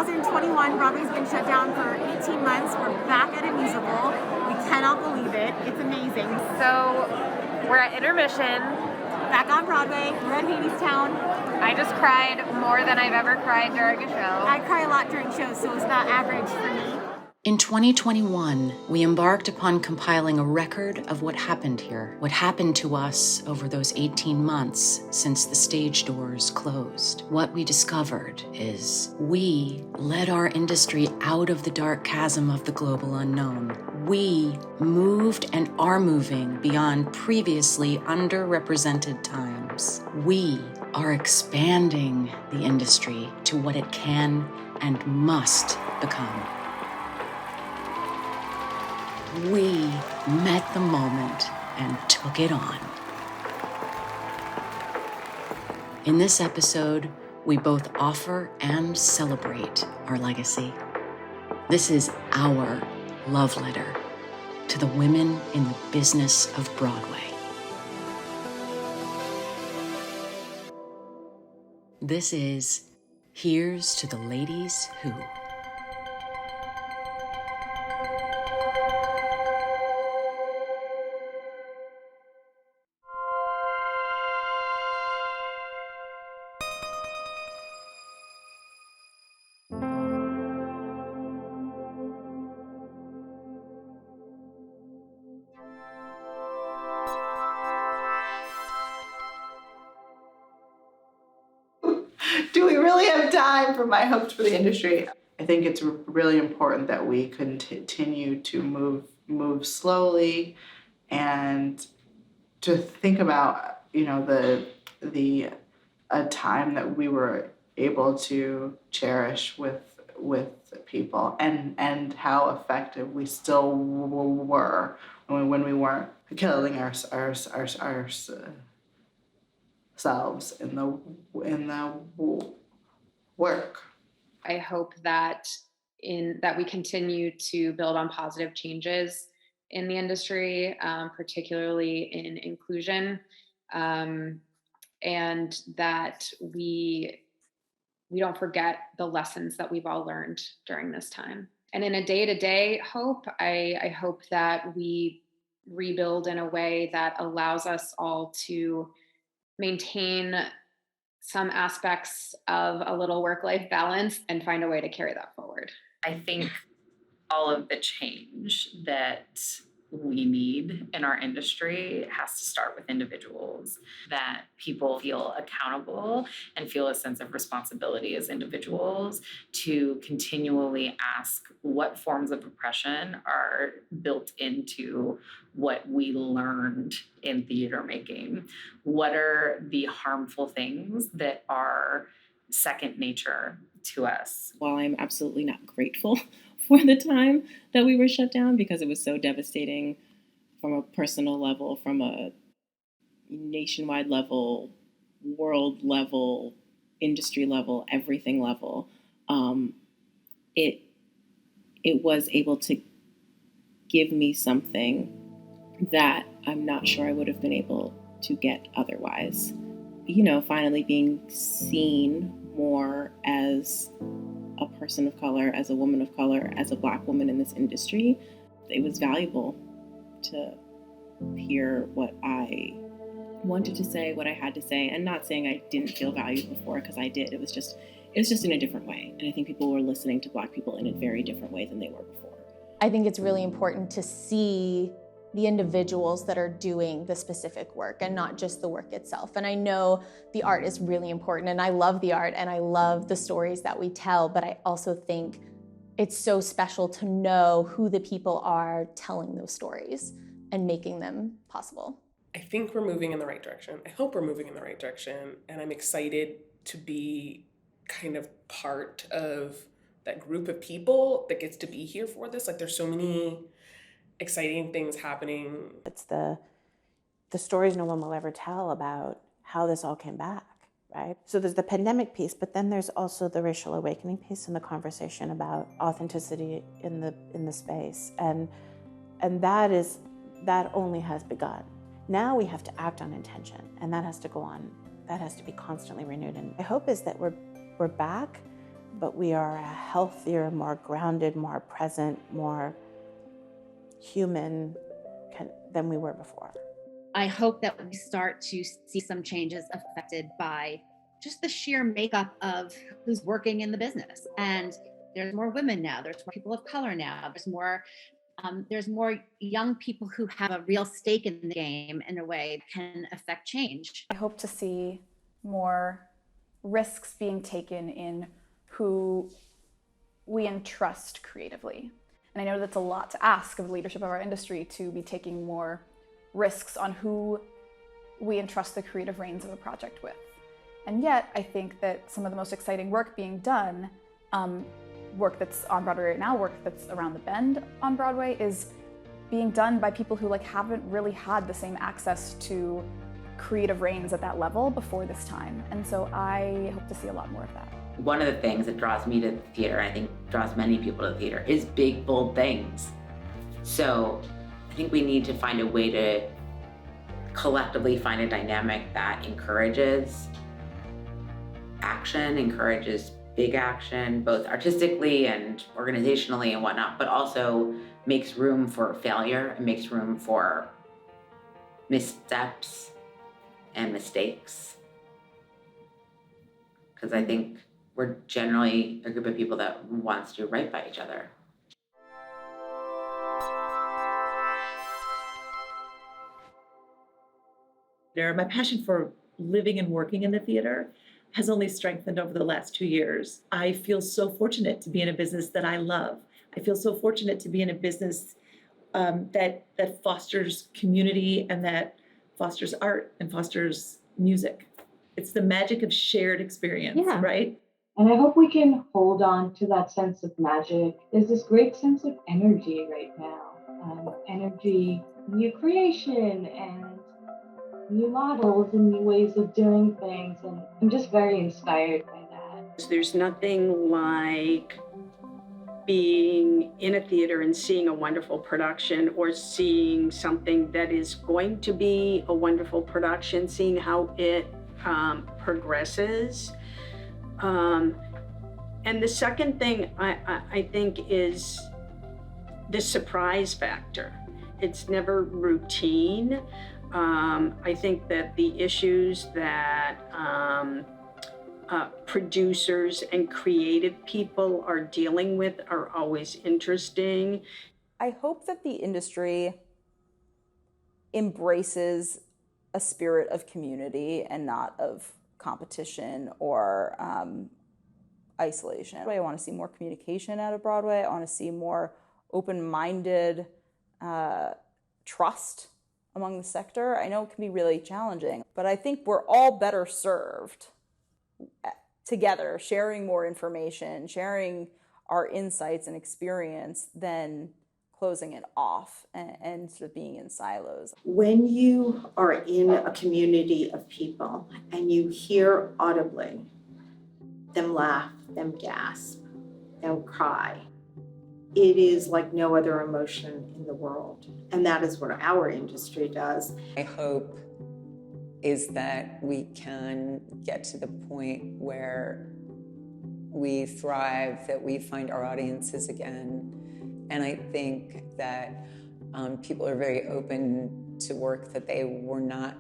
2021, Broadway's been shut down for 18 months. We're back at a musical. We cannot believe it. It's amazing. So we're at intermission. Back on Broadway. We're at Hadestown. I just cried more than I've ever cried during a show. I cry a lot during shows, so it's not average for me. In 2021, we embarked upon compiling a record of what happened here, what happened to us over those 18 months since the stage doors closed. What we discovered is we led our industry out of the dark chasm of the global unknown. We moved and are moving beyond previously underrepresented times. We are expanding the industry to what it can and must become. We met the moment and took it on. In this episode, we both offer and celebrate our legacy. This is our love letter to the women in the business of Broadway. This is Here's to the Ladies Who. Do we really have time for my hopes for the industry? I think it's really important that we continue to move slowly and to think about, the a time that we were able to cherish with people and how effective we still were when we weren't killing ourselves in the work. I hope that we continue to build on positive changes in the industry, particularly in inclusion, and that we don't forget the lessons that we've all learned during this time. And in a day-to-day hope, I hope that we rebuild in a way that allows us all to maintain some aspects of a little work-life balance and find a way to carry that forward. I think all of the change that we need in our industry has to start with individuals, that people feel accountable and feel a sense of responsibility as individuals to continually ask what forms of oppression are built into what we learned in theater making. What are the harmful things that are second nature to us? While I'm absolutely not grateful for the time that we were shut down because it was so devastating from a personal level, from a nationwide level, world level, industry level, everything level, it was able to give me something that I'm not sure I would have been able to get otherwise. Finally being seen more as a person of color, as a woman of color, as a Black woman in this industry, it was valuable to hear what I wanted to say, what I had to say, and not saying I didn't feel valued before, because I did. It was just in a different way. And I think people were listening to Black people in a very different way than they were before. I think it's really important to see the individuals that are doing the specific work and not just the work itself. And I know the art is really important, and I love the art and I love the stories that we tell, but I also think it's so special to know who the people are telling those stories and making them possible. I think we're moving in the right direction. I hope we're moving in the right direction, and I'm excited to be kind of part of that group of people that gets to be here for this. Like, there's so many exciting things happening. It's the stories no one will ever tell about how this all came back, right? So there's the pandemic piece, but then there's also the racial awakening piece and the conversation about authenticity in the space. And that only has begun. Now we have to act on intention, and that has to go on. That has to be constantly renewed. And my hope is that we're back but we are a healthier, more grounded, more present, more human than we were before. I hope that we start to see some changes affected by just the sheer makeup of who's working in the business. And there's more women now, there's more people of color now, there's more young people who have a real stake in the game in a way that can affect change. I hope to see more risks being taken in who we entrust creatively. And I know that's a lot to ask of the leadership of our industry, to be taking more risks on who we entrust the creative reins of a project with. And yet, I think that some of the most exciting work being done, work that's on Broadway right now, work that's around the bend on Broadway, is being done by people who haven't really had the same access to creative reins at that level before this time. And so I hope to see a lot more of that. One of the things that draws me to the theater, I think draws many people to the theater, is big, bold things. So I think we need to find a way to collectively find a dynamic that encourages action, encourages big action, both artistically and organizationally and whatnot, but also makes room for failure and makes room for missteps and mistakes. Because I think we're generally a group of people that wants to do right by each other. My passion for living and working in the theater has only strengthened over the last 2 years. I feel so fortunate to be in a business that I love. I feel so fortunate to be in a business that fosters community and that fosters art and fosters music. It's the magic of shared experience, right? And I hope we can hold on to that sense of magic. There's this great sense of energy right now. Energy, new creation and new models and new ways of doing things. And I'm just very inspired by that. There's nothing like being in a theater and seeing a wonderful production, or seeing something that is going to be a wonderful production, seeing how it progresses. And the second thing I think is the surprise factor. It's never routine. I think that the issues that producers and creative people are dealing with are always interesting. I hope that the industry embraces a spirit of community and not of competition or isolation. I want to see more communication out of Broadway. I want to see more open-minded trust among the sector. I know it can be really challenging, but I think we're all better served together, sharing more information, sharing our insights and experience than closing it off and sort of being in silos. When you are in a community of people and you hear audibly them laugh, them gasp, them cry, it is like no other emotion in the world. And that is what our industry does. My hope is that we can get to the point where we thrive, that we find our audiences again. And I think that people are very open to work that they were not,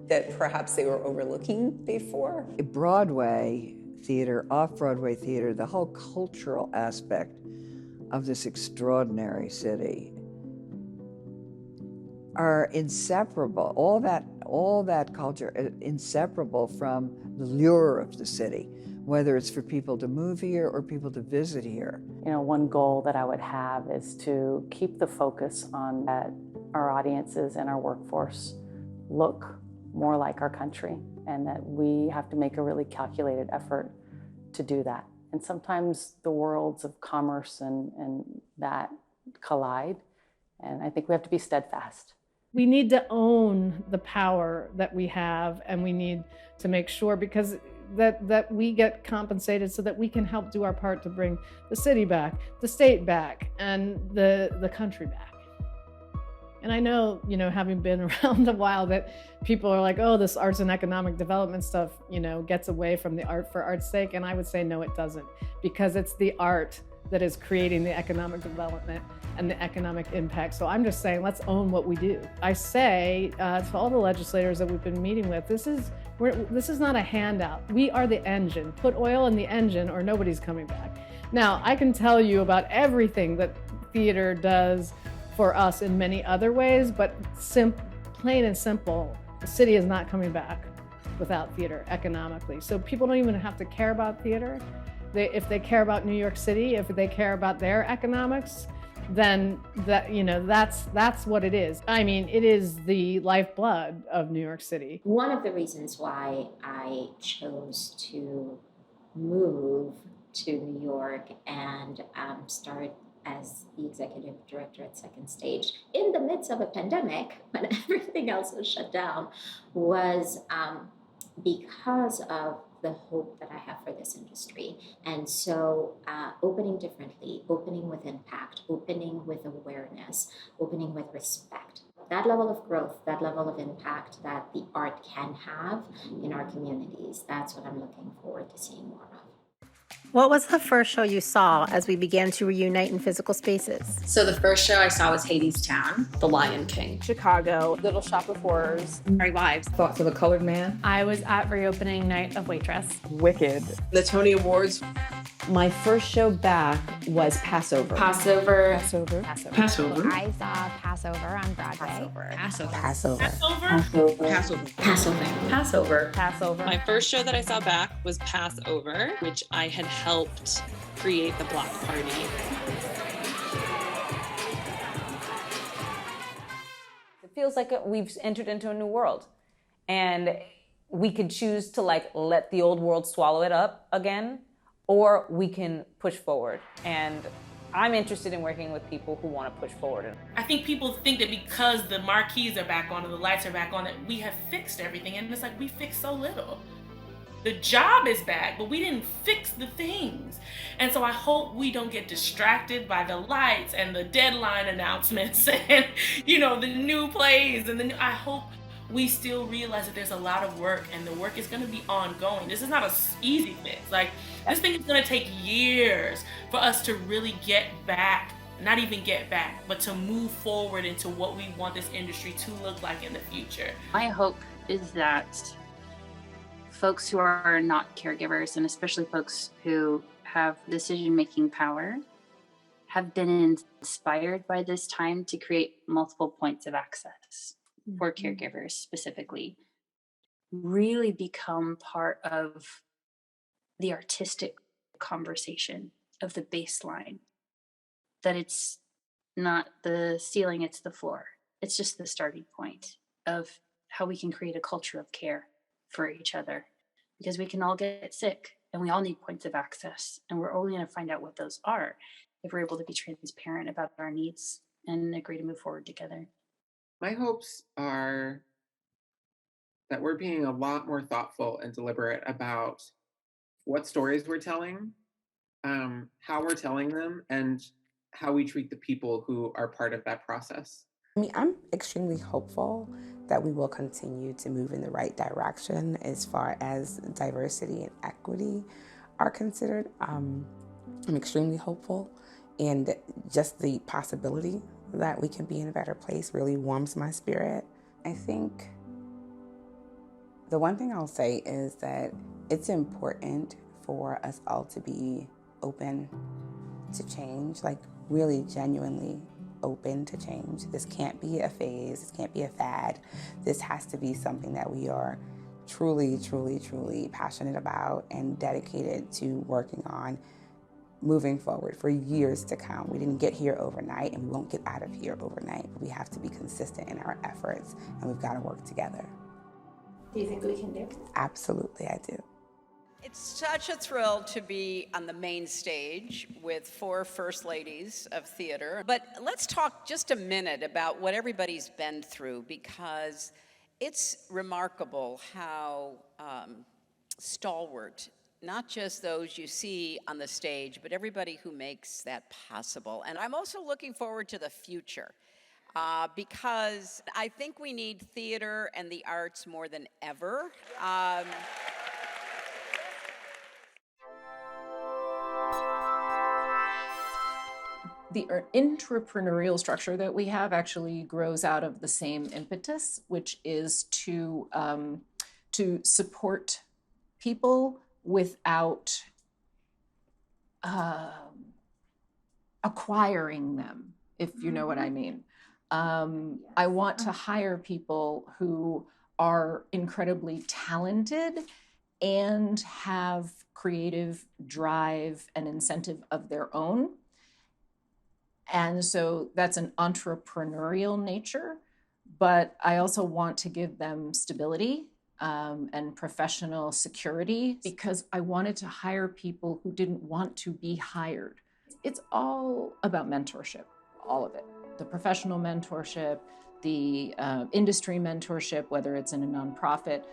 that perhaps they were overlooking before. Broadway theater, off-Broadway theater, the whole cultural aspect of this extraordinary city are inseparable. All that culture is inseparable from the lure of the city, whether it's for people to move here or people to visit here. You know, one goal that I would have is to keep the focus on that our audiences and our workforce look more like our country, and that we have to make a really calculated effort to do that. And sometimes the worlds of commerce and that collide, and I think we have to be steadfast. We need to own the power that we have, and we need to make sure because that we get compensated so that we can help do our part to bring the city back, the state back, and the country back. And I know, having been around a while, that people are like, oh, this arts and economic development stuff, gets away from the art for art's sake. And I would say, no, it doesn't, because it's the art that is creating the economic development and the economic impact. So I'm just saying, let's own what we do. I say to all the legislators that we've been meeting with, this is not a handout. We are the engine. Put oil in the engine or nobody's coming back. Now, I can tell you about everything that theater does for us in many other ways, but plain and simple, the city is not coming back without theater economically. So people don't even have to care about theater. If they care about New York City, if they care about their economics, then that's what it is. I mean, it is the lifeblood of New York City. One of the reasons why I chose to move to New York and start as the executive director at Second Stage in the midst of a pandemic when everything else was shut down was because of the hope that I have for this industry. And so opening differently, opening with impact, opening with awareness, opening with respect. That level of growth, that level of impact that the art can have in our communities, that's what I'm looking forward to seeing more of. What was the first show you saw as we began to reunite in physical spaces? So the first show I saw was Hadestown, The Lion King. Chicago, Little Shop of Horrors, Merry Wives. Thoughts of a Colored Man. I was at reopening night of Waitress. Wicked. The Tony Awards. My first show back was Passover. Passover. I saw Passover on Broadway. Passover. My first show that I saw back was Passover, which I had helped create the block party. It feels like we've entered into a new world, and we could choose to let the old world swallow it up again, or we can push forward. And I'm interested in working with people who want to push forward. I think people think that because the marquees are back on and the lights are back on, that we have fixed everything. And it's like, we fixed so little. The job is back, but we didn't fix the things. And so I hope we don't get distracted by the lights and the deadline announcements and, the new plays. And I hope we still realize that there's a lot of work and the work is going to be ongoing. This is not an easy fix. This thing is going to take years for us to really get back, not even get back, but to move forward into what we want this industry to look like in the future. My hope is that folks who are not caregivers, and especially folks who have decision-making power, have been inspired by this time to create multiple points of access for caregivers specifically, really become part of the artistic conversation of the baseline, that it's not the ceiling, it's the floor. It's just the starting point of how we can create a culture of care for each other, because we can all get sick and we all need points of access, and we're only going to find out what those are if we're able to be transparent about our needs and agree to move forward together. My hopes are that we're being a lot more thoughtful and deliberate about what stories we're telling, how we're telling them, and how we treat the people who are part of that process. I'm extremely hopeful that we will continue to move in the right direction as far as diversity and equity are considered. I'm extremely hopeful, and just the possibility that we can be in a better place really warms my spirit. I think the one thing I'll say is that it's important for us all to be open to change, really genuinely open to change. This can't be a phase, this can't be a fad. This has to be something that we are truly, truly, truly passionate about and dedicated to working on moving forward for years to come. We didn't get here overnight, and we won't get out of here overnight, but we have to be consistent in our efforts, and we've got to work together. Do you think we can do it? Absolutely, I do. It's such a thrill to be on the main stage with 4 first ladies of theater. But let's talk just a minute about what everybody's been through, because it's remarkable how stalwart, not just those you see on the stage, but everybody who makes that possible. And I'm also looking forward to the future. because I think we need theater and the arts more than ever. The entrepreneurial structure that we have actually grows out of the same impetus, which is to support people without acquiring them, if you know what I mean. I want to hire people who are incredibly talented and have creative drive and incentive of their own. And so that's an entrepreneurial nature, but I also want to give them stability and professional security, because I wanted to hire people who didn't want to be hired. It's all about mentorship, all of it. The professional mentorship, the industry mentorship, whether it's in a nonprofit,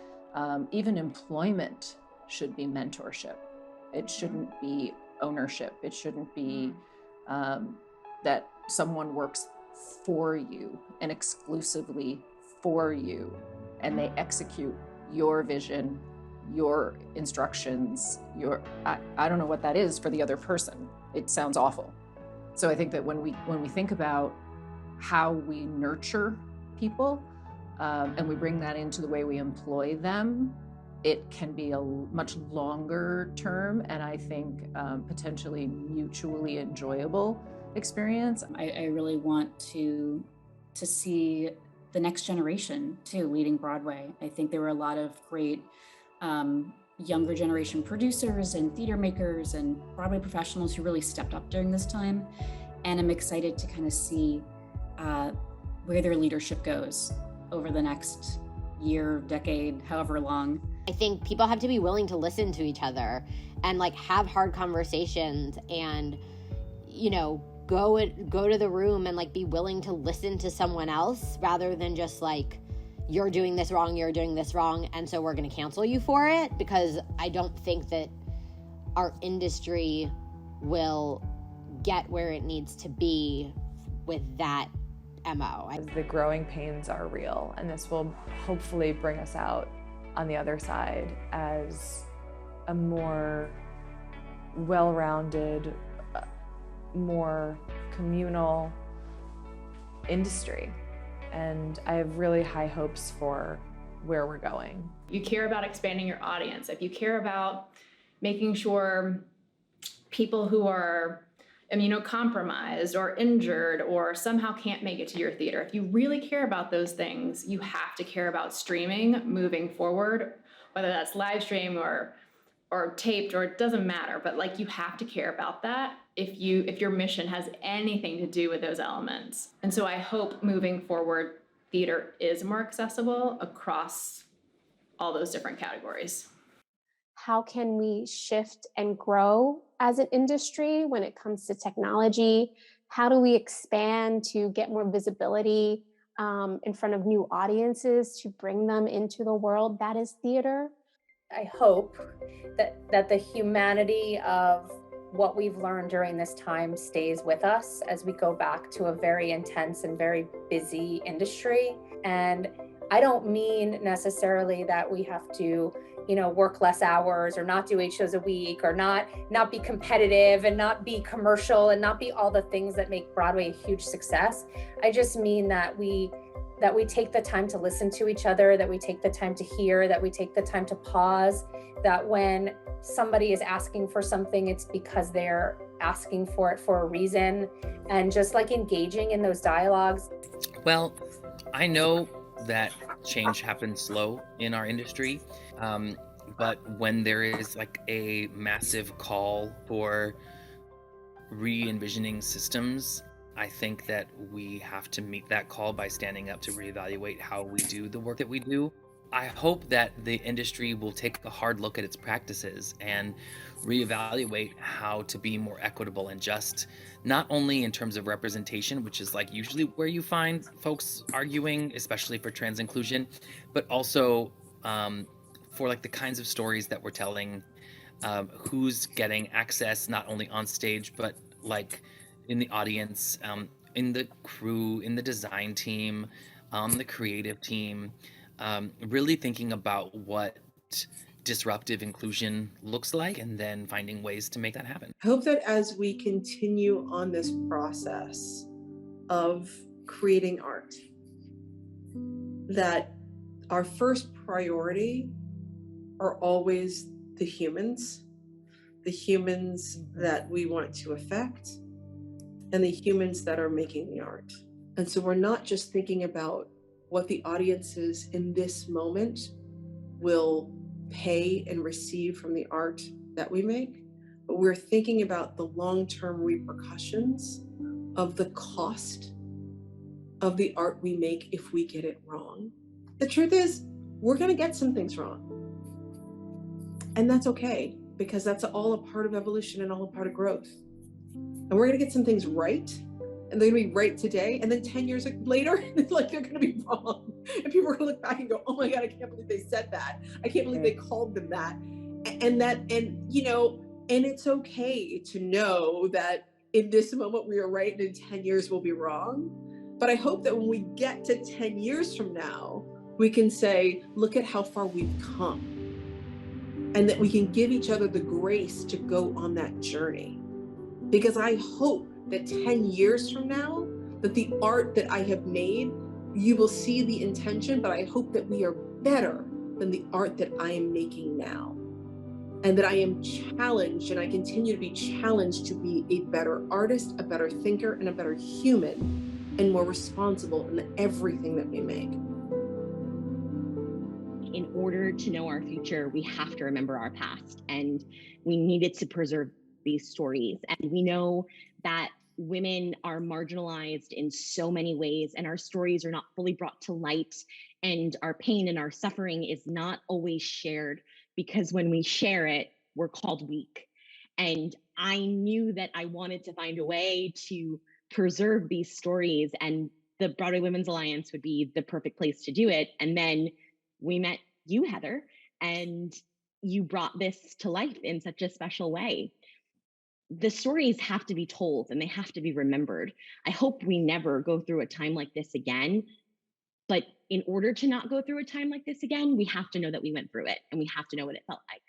even employment should be mentorship. It shouldn't be ownership. It shouldn't be that someone works for you and exclusively for you, and they execute your vision, your instructions, I don't know what that is for the other person. It sounds awful. So I think that when we think about how we nurture people and we bring that into the way we employ them, it can be a much longer term and I think potentially mutually enjoyable experience. I really want to see the next generation too leading Broadway. I think there were a lot of great younger generation producers and theater makers and Broadway professionals who really stepped up during this time. And I'm excited to kind of see where their leadership goes over the next year, decade, however long. I think people have to be willing to listen to each other and like have hard conversations and, you know, go to the room and like be willing to listen to someone else rather than just like, you're doing this wrong, and so we're going to cancel you for it, because I don't think that our industry will get where it needs to be with that MO. The growing pains are real, and this will hopefully bring us out on the other side as a more well-rounded, more communal industry. And I have really high hopes for where we're going. You care about expanding your audience. If you care about making sure people who are immunocompromised or injured or somehow can't make it to your theater, if you really care about those things, you have to care about streaming moving forward, whether that's live stream or taped, or it doesn't matter, but like you have to care about that if your mission has anything to do with those elements. And so I hope moving forward, theater is more accessible across all those different categories. How can we shift and grow as an industry when it comes to technology? How do we expand to get more visibility in front of new audiences to bring them into the world that is theater? I hope that the humanity of what we've learned during this time stays with us as we go back to a very intense and very busy industry. And I don't mean necessarily that we have to, work less hours or not do 8 shows a week or not be competitive and not be commercial and not be all the things that make Broadway a huge success. I just mean that we take the time to listen to each other, that we take the time to hear, that we take the time to pause, that when somebody is asking for something, it's because they're asking for it for a reason, and just like engaging in those dialogues. Well, I know that change happens slow in our industry, but when there is like a massive call for re-envisioning systems, I think that we have to meet that call by standing up to reevaluate how we do the work that we do. I hope that the industry will take a hard look at its practices and reevaluate how to be more equitable and just, not only in terms of representation, which is like usually where you find folks arguing, especially for trans inclusion, but also for like the kinds of stories that we're telling, who's getting access not only on stage, but like in the audience. in the crew, in the design team, on the creative team, really thinking about what disruptive inclusion looks like and then finding ways to make that happen. I hope that as we continue on this process of creating art, that our first priority are always the humans that we want to affect, and the humans that are making the art. And so we're not just thinking about what the audiences in this moment will pay and receive from the art that we make, but we're thinking about the long-term repercussions of the cost of the art we make if we get it wrong. The truth is, we're gonna get some things wrong. And that's okay, because that's all a part of evolution and all a part of growth. And we're gonna get some things right, and they're gonna be right today, and then 10 years later, like they're gonna be wrong. And people are gonna look back and go, oh my God, I can't believe they said that. I can't believe they called them that. And it's okay to know that in this moment we are right, and in 10 years we'll be wrong. But I hope that when we get to 10 years from now, we can say, look at how far we've come. And that we can give each other the grace to go on that journey. Because I hope that 10 years from now, that the art that I have made, you will see the intention, but I hope that we are better than the art that I am making now. And that I am challenged, and I continue to be challenged to be a better artist, a better thinker, and a better human, and more responsible in everything that we make. In order to know our future, we have to remember our past, and we needed to preserve these stories. And we know that women are marginalized in so many ways, and our stories are not fully brought to light, and our pain and our suffering is not always shared, because when we share it, we're called weak. And I knew that I wanted to find a way to preserve these stories, and the Broadway Women's Alliance would be the perfect place to do it. And then we met you, Heather, and you brought this to life in such a special way. The stories have to be told, and they have to be remembered. I hope we never go through a time like this again, but in order to not go through a time like this again, we have to know that we went through it, and we have to know what it felt like.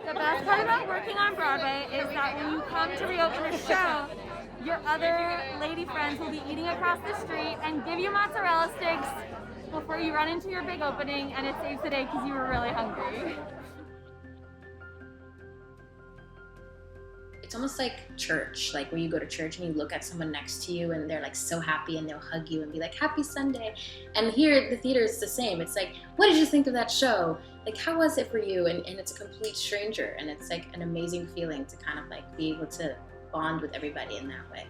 The best part about working on Broadway is that when you come to reopen a show, your other lady friends will be eating across the street and give you mozzarella sticks before you run into your big opening, and it saves the day because you were really hungry. It's almost like church, like when you go to church and you look at someone next to you and they're like so happy and they'll hug you and be like, happy Sunday. And here at the theater, it's the same. It's like, what did you think of that show? Like, how was it for you? And it's a complete stranger. And it's like an amazing feeling to kind of like be able to bond with everybody in that way.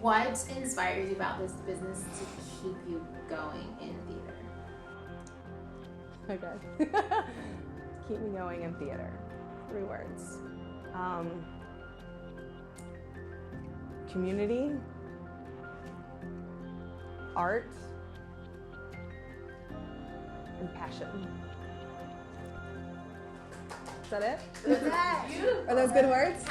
What inspires you about this business to keep you going in theater? Okay. Keep me going in theater. 3 words. Community, art, and passion. Is that it? Are those good words?